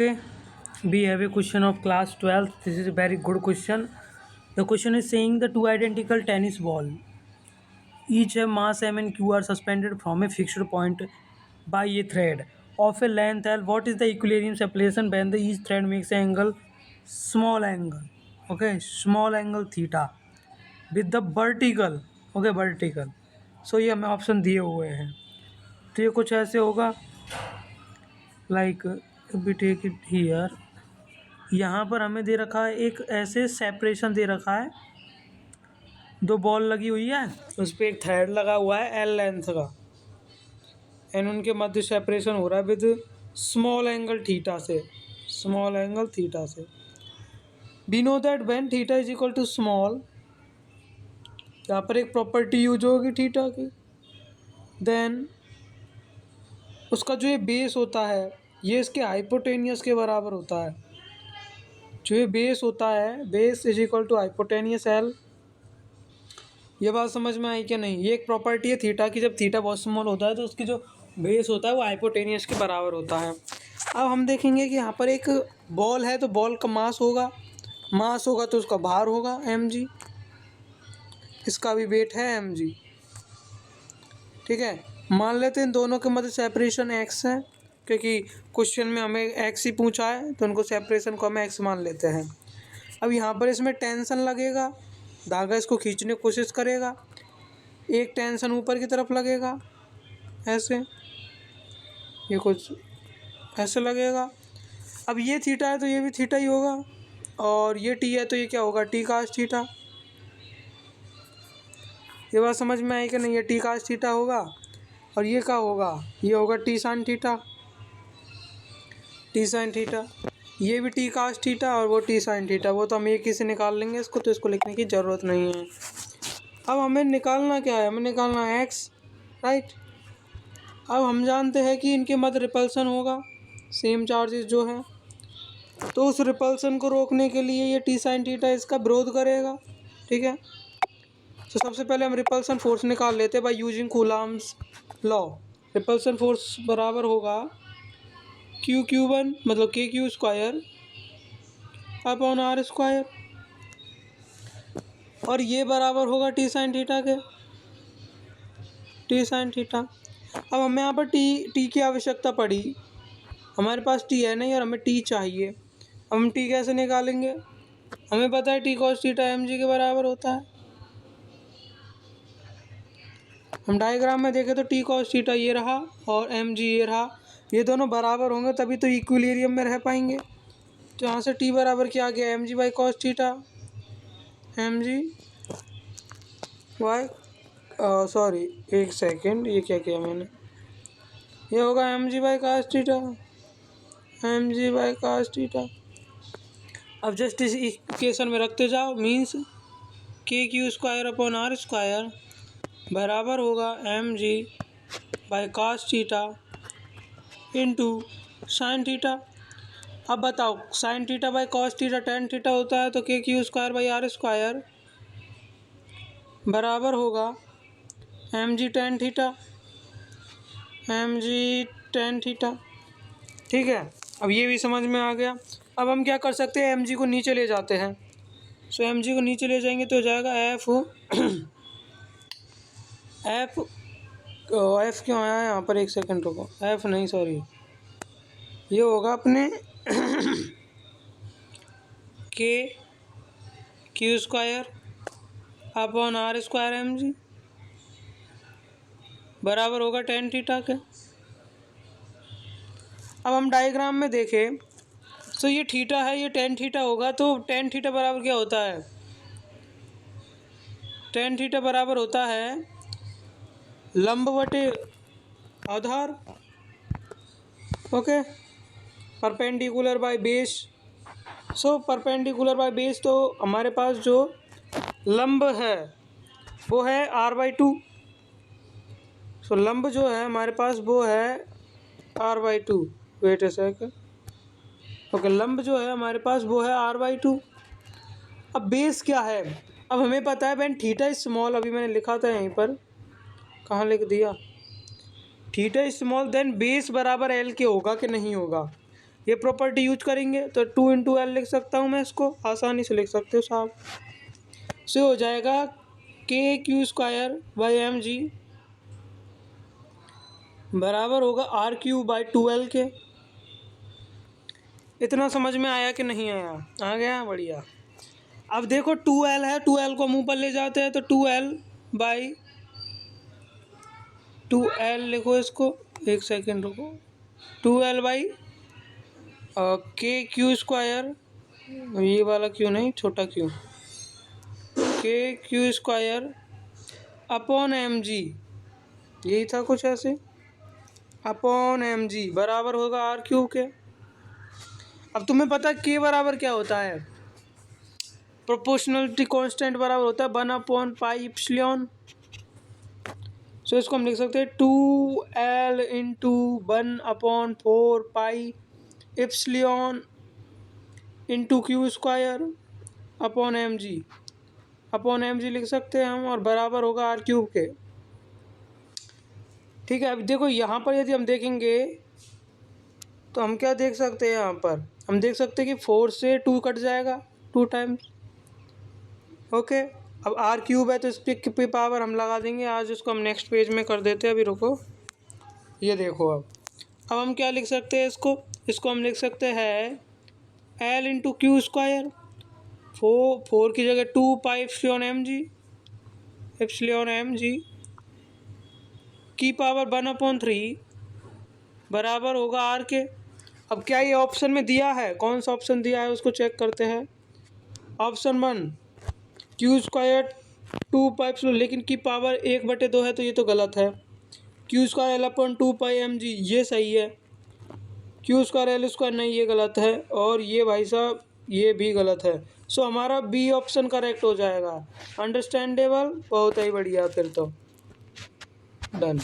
Okay, we have a question of class 12th. This is a very good question. The question is saying the two identical tennis ball, each have mass m and q, are suspended from a fixed point by a thread of a length L. What is the equilibrium separation when the each thread makes an angle, small angle, okay, small angle theta with the vertical, okay, vertical. So ये हमें option दिए हुए हैं, तो ये कुछ ऐसे होगा like we take it here. यहाँ पर हमें दे रखा है एक ऐसे सेपरेशन दे रखा है, दो बॉल लगी हुई है, उस पर एक थ्रेड लगा हुआ है एल लेंथ का, एंड उनके मध्य सेपरेशन हो रहा है विद स्मॉल एंगल थीटा से, स्मॉल एंगल थीटा से। We know that when theta is equal to small, यहाँ पर एक प्रॉपर्टी यूज होगी थीटा की, देन उसका जो ये बेस होता है ये इसके हाइपोटेनियस के बराबर होता है। जो ये बेस होता है, base is equal to hypotenuse L. ये बात समझ में आई क्या नहीं? ये एक प्रॉपर्टी है थीटा की, जब थीटा बहुत स्मॉल होता है तो उसकी जो बेस होता है वो हाइपोटेनियस के बराबर होता है। अब हम देखेंगे कि यहाँ पर एक बॉल है, तो बॉल का मास होगा, मास होगा तो उसका भार होगा mg, इसका भी वेट है mg, ठीक है। मान लेते हैं दोनों के मध्य सेपरेशन x है, क्योंकि क्वेश्चन में हमें x ही पूछा है तो उनको सेपरेशन को हम x मान लेते हैं। अब यहाँ पर इसमें टेंशन लगेगा, धागा इसको खींचने की कोशिश करेगा, एक टेंशन ऊपर की तरफ लगेगा ऐसे, ये कुछ ऐसे लगेगा। अब ये थीटा है तो ये भी थीटा ही होगा, और ये टी है तो ये क्या होगा, टी कास थीटा। ये बात समझ में आई कि नहीं? ये टी कास थीटा होगा, और ये क्या होगा, ये होगा T sine theta, T sine theta. ये भी टी कास थीटा और वो टी साइन थीटा, वो तो हम एक ही से निकाल लेंगे इसको, तो इसको लिखने की ज़रूरत नहीं है। अब हमें निकालना क्या है, हमें निकालना है एक्स, राइट। अब हम जानते हैं कि इनके मध्य रिपल्सन होगा, सेम चार्जेस जो है, तो उस रिपल्सन को रोकने के लिए ये टी साइन थीटा इसका विरोध करेगा, ठीक है। तो सबसे पहले हम रिपल्सन फोर्स निकाल लेते हैं by using Coulomb's law. Repulsion force बराबर होगा Q1 मतलब KQ square upon R square, और ये बराबर होगा टी साइन थीटा के, टी साइन थीटा। अब हमें यहाँ पर टी की आवश्यकता पड़ी, हमारे पास टी है नहीं और हमें टी चाहिए। अब हम टी कैसे निकालेंगे, हमें पता है टी कॉस थीटा mg के बराबर होता है। हम डायग्राम में देखें तो टी कॉस थीटा ये रहा और mg ये रहा, ये दोनों बराबर होंगे तभी तो इक्विलिब्रियम में रह पाएंगे। तो यहाँ से टी बराबर क्या आ गया, mg by cos theta, mg by sorry एक सेकेंड, ये क्या किया मैंने, ये होगा mg by cos theta, mg by cos theta. अब जस्ट इस इक्वेशन में रखते जाओ, means KQ square upon R square बराबर होगा mg by cos theta into sine theta. अब बताओ sine theta by cos theta tan theta होता है, तो KQ square by R square बराबर होगा mg tan theta, mg tan theta, ठीक है। अब ये भी समझ में आ गया। अब हम क्या कर सकते हैं, mg को नीचे ले जाते हैं, सो mg को नीचे ले जाएंगे तो हो जाएगा एफ क्यों आया है यहाँ पर, एक सेकंड रुको, एफ नहीं सॉरी, ये होगा अपने KQ square upon R square mg बराबर होगा टेन थीटा के। अब हम डायग्राम में देखें तो ये थीटा है, ये टेन थीटा होगा, तो टेन थीटा बराबर क्या होता है, टेन थीटा बराबर होता है लंब बटे आधार, okay, perpendicular by base. So perpendicular by base, तो हमारे पास जो लंब है वो है r/2, सो लंब जो है हमारे पास वो है r/2, वेट ए सेकंड, ओके, लंब जो है हमारे पास वो है r/2। अब बेस क्या है, अब हमें पता है व्हेन थीटा इज स्मॉल, अभी मैंने लिखा था यहीं पर, कहाँ लिख दिया, theta is small then base बराबर एल के होगा कि नहीं होगा। ये प्रॉपर्टी यूज करेंगे तो 2 × L लिख सकता हूँ मैं, इसको आसानी से लिख सकते हो साहब। से हो जाएगा KQ²/mg बराबर होगा R³/2L के। इतना समझ में आया कि नहीं आया? आ गया, बढ़िया। अब देखो 2L है, 2L को मुंह पर ले जाते हैं तो 2L लिखो इसको, एक सेकेंड रुको, 2L/KQ², ये वाला क्यू नहीं, छोटा क्यू, KQ²/mg, यही था कुछ ऐसे, /mg बराबर होगा R³ के। अब तुम्हें पता है K बराबर क्या होता है? प्रोपोर्शनलिटी कांस्टेंट बराबर होता है 1/πε। सो इसको हम लिख सकते हैं 2L × 1/4πε × Q²/mg लिख सकते हैं हम, और बराबर होगा R³ के। ठीक है, अब देखो यहाँ पर यदि हम देखेंगे तो हम क्या देख सकते हैं? यहाँ पर हम देख सकते हैं कि 4 से 2 कट जाएगा 2 टाइम्स। ओके, अब R³ है तो इस पे पावर हम लगा देंगे। आज इसको हम नेक्स्ट पेज में कर देते हैं, अभी रुको, ये देखो। अब हम क्या लिख सकते हैं इसको हम लिख सकते हैं L × Q², 4 की जगह 2πε की पावर 1/3 बराबर होगा R के। अब क्या ये ऑप्शन में दिया है? कौन सा ऑप्शन दिया है उसको चेक करते हैं। ऑप्शन 1 Q², 2πε, लेकिन की पावर 1/2 है तो ये तो गलत है। Q²L/2πmg ये सही है, Q²L² नहीं, ये गलत है, और ये भाई साहब ये भी गलत है। सो हमारा बी ऑप्शन करेक्ट हो जाएगा। अंडरस्टैंडेबल, बहुत ही बढ़िया, फिर तो डन।